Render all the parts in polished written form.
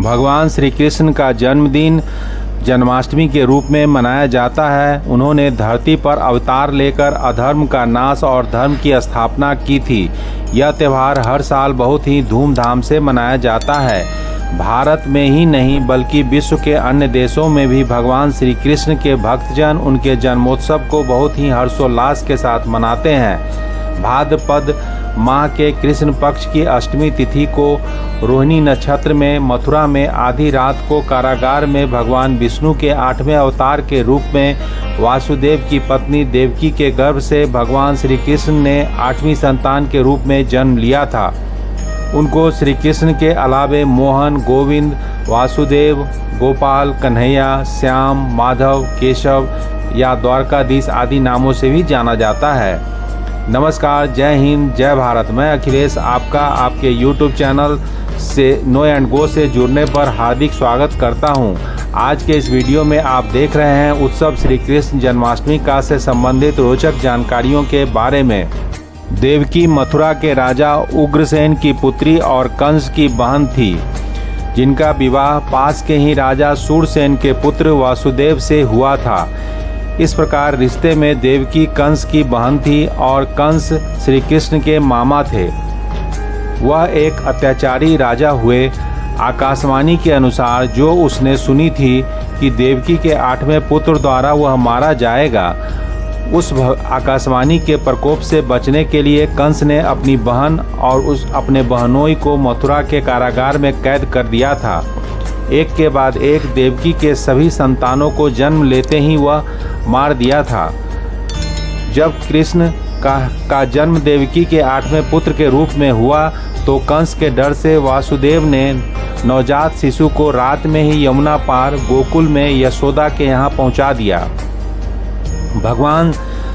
भगवान श्री कृष्ण का जन्मदिन जन्माष्टमी के रूप में मनाया जाता है। उन्होंने धरती पर अवतार लेकर अधर्म का नाश और धर्म की स्थापना की थी। यह त्यौहार हर साल बहुत ही धूमधाम से मनाया जाता है। भारत में ही नहीं बल्कि विश्व के अन्य देशों में भी भगवान श्री कृष्ण के भक्तजन उनके जन्मोत्सव को बहुत ही हर्षोल्लास के साथ मनाते हैं। भाद्रपद माह के कृष्ण पक्ष की अष्टमी तिथि को रोहिणी नक्षत्र में मथुरा में आधी रात को कारागार में भगवान विष्णु के 8वें अवतार के रूप में वासुदेव की पत्नी देवकी के गर्भ से भगवान श्री कृष्ण ने 8वीं संतान के रूप में जन्म लिया था। उनको श्री कृष्ण के अलावे मोहन, गोविंद, वासुदेव, गोपाल, कन्हैया, श्याम, माधव, केशव या द्वारकाधीश आदि नामों से भी जाना जाता है। नमस्कार, जय हिंद, जय भारत। मैं अखिलेश आपका आपके YouTube चैनल से नो एंड गो से जुड़ने पर हार्दिक स्वागत करता हूं। आज के इस वीडियो में आप देख रहे हैं उत्सव श्री कृष्ण जन्माष्टमी का से संबंधित रोचक जानकारियों के बारे में। देवकी मथुरा के राजा उग्रसेन की पुत्री और कंस की बहन थी, जिनका विवाह पास के ही राजा सूरसेन के पुत्र वासुदेव से हुआ था। इस प्रकार रिश्ते में देवकी कंस की बहन थी और कंस श्री कृष्ण के मामा थे। वह एक अत्याचारी राजा हुए। आकाशवाणी के अनुसार जो उसने सुनी थी कि देवकी के 8वें पुत्र द्वारा वह मारा जाएगा, उस आकाशवाणी के प्रकोप से बचने के लिए कंस ने अपनी बहन और अपने बहनोई को मथुरा के कारागार में कैद कर दिया था। एक के बाद एक देवकी के सभी संतानों को जन्म लेते ही वह मार दिया था। जब कृष्ण का जन्म देवकी के 8वें पुत्र के रूप में हुआ तो कंस के डर से वासुदेव ने नवजात शिशु को रात में ही यमुना पार गोकुल में यशोदा के यहाँ पहुँचा दिया। भगवान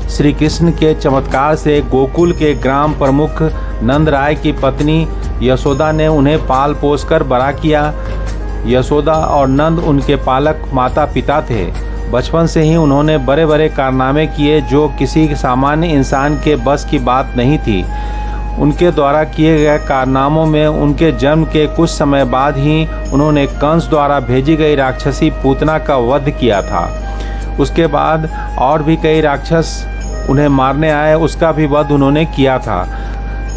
श्री कृष्ण के चमत्कार से गोकुल के ग्राम प्रमुख नंद राय की पत्नी यशोदा ने उन्हें पाल पोस कर बड़ा किया। यशोदा और नंद उनके पालक माता पिता थे। बचपन से ही उन्होंने बड़े बड़े कारनामे किए जो किसी सामान्य इंसान के बस की बात नहीं थी। उनके द्वारा किए गए कारनामों में उनके जन्म के कुछ समय बाद ही उन्होंने कंस द्वारा भेजी गई राक्षसी पूतना का वध किया था। उसके बाद और भी कई राक्षस उन्हें मारने आए, उसका भी वध उन्होंने किया था।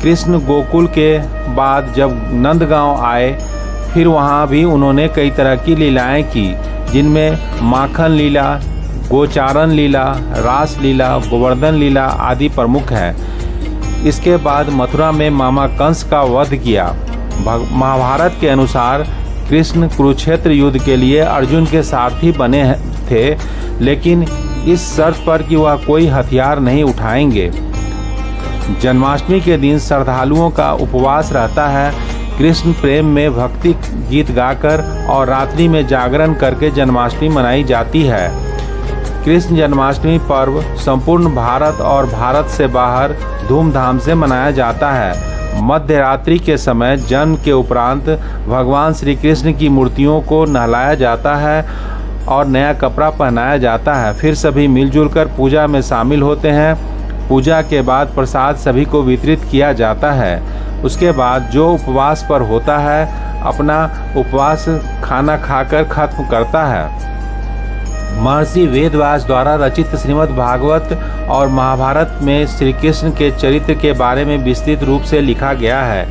कृष्ण गोकुल के बाद जब नंदगांव आए, फिर वहाँ भी उन्होंने कई तरह की लीलाएं की, जिनमें माखन लीला, गोचारण लीला, रास लीला, गोवर्धन लीला आदि प्रमुख हैं। इसके बाद मथुरा में मामा कंस का वध किया। महाभारत के अनुसार कृष्ण कुरुक्षेत्र युद्ध के लिए अर्जुन के सारथी बने थे, लेकिन इस शर्त पर कि वह कोई हथियार नहीं उठाएंगे। जन्माष्टमी के दिन श्रद्धालुओं का उपवास रहता है। कृष्ण प्रेम में भक्ति गीत गाकर और रात्रि में जागरण करके जन्माष्टमी मनाई जाती है। कृष्ण जन्माष्टमी पर्व संपूर्ण भारत और भारत से बाहर धूमधाम से मनाया जाता है। मध्य रात्रि के समय जन्म के उपरांत भगवान श्री कृष्ण की मूर्तियों को नहलाया जाता है और नया कपड़ा पहनाया जाता है। फिर सभी मिलजुल कर पूजा में शामिल होते हैं। पूजा के बाद प्रसाद सभी को वितरित किया जाता है। उसके बाद जो उपवास पर होता है अपना उपवास खाना खाकर खत्म करता है। महर्षि वेदव्यास द्वारा रचित श्रीमद् भागवत और महाभारत में श्री कृष्ण के चरित्र के बारे में विस्तृत रूप से लिखा गया है।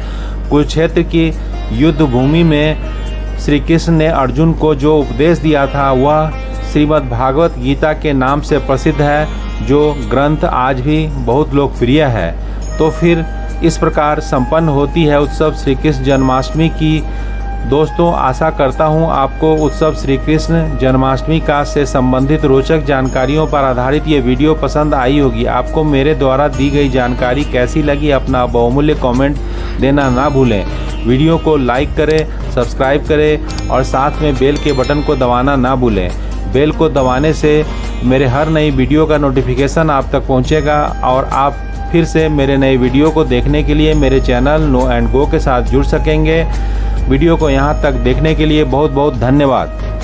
कुरुक्षेत्र की युद्ध भूमि में श्री कृष्ण ने अर्जुन को जो उपदेश दिया था वह श्रीमद् भागवत गीता के नाम से प्रसिद्ध है, जो ग्रंथ आज भी बहुत लोकप्रिय है। तो फिर इस प्रकार संपन्न होती है उत्सव श्री कृष्ण जन्माष्टमी की। दोस्तों, आशा करता हूँ आपको उत्सव श्री कृष्ण जन्माष्टमी का से संबंधित रोचक जानकारियों पर आधारित ये वीडियो पसंद आई होगी। आपको मेरे द्वारा दी गई जानकारी कैसी लगी, अपना बहुमूल्य कमेंट देना ना भूलें। वीडियो को लाइक करें, सब्सक्राइब करें और साथ में बेल के बटन को दबाना ना भूलें। बेल को दबाने से मेरे हर नई वीडियो का नोटिफिकेशन आप तक पहुँचेगा और आप फिर से मेरे नए वीडियो को देखने के लिए मेरे चैनल नो एंड गो के साथ जुड़ सकेंगे। वीडियो को यहाँ तक देखने के लिए बहुत बहुत धन्यवाद।